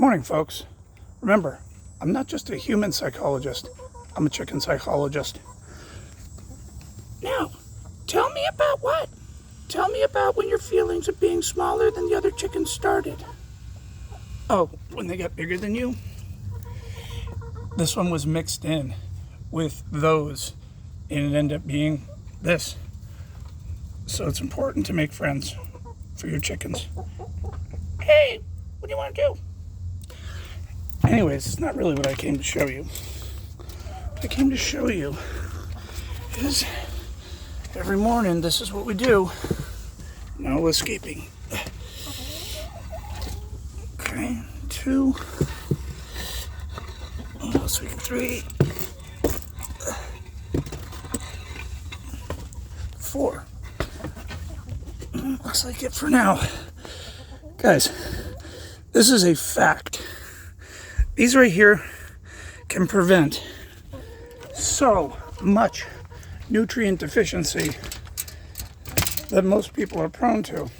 Morning, folks. Remember, I'm not just a human psychologist, I'm a chicken psychologist. Now, tell me about what? Tell me about when your feelings of being smaller than the other chickens started. Oh, when they got bigger than you? This one was mixed in with those, and it ended up being this. So it's important to make friends for your chickens. Hey, what do you want to do? Anyways, it's not really what I came to show you. What I came to show you is every morning this is what we do. No escaping. Okay, 2. Let's make it 3. 4. Looks like it for now. Guys, this is a fact. These right here can prevent so much nutrient deficiency that most people are prone to.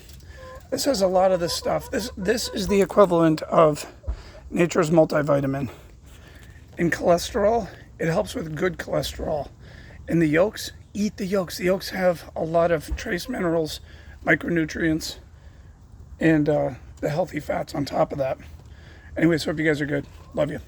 This has a lot of this stuff. This is the equivalent of nature's multivitamin. In cholesterol, it helps with good cholesterol. In the yolks, eat the yolks. The yolks have a lot of trace minerals, micronutrients, and the healthy fats on top of that. Anyways, hope you guys are good. Love you.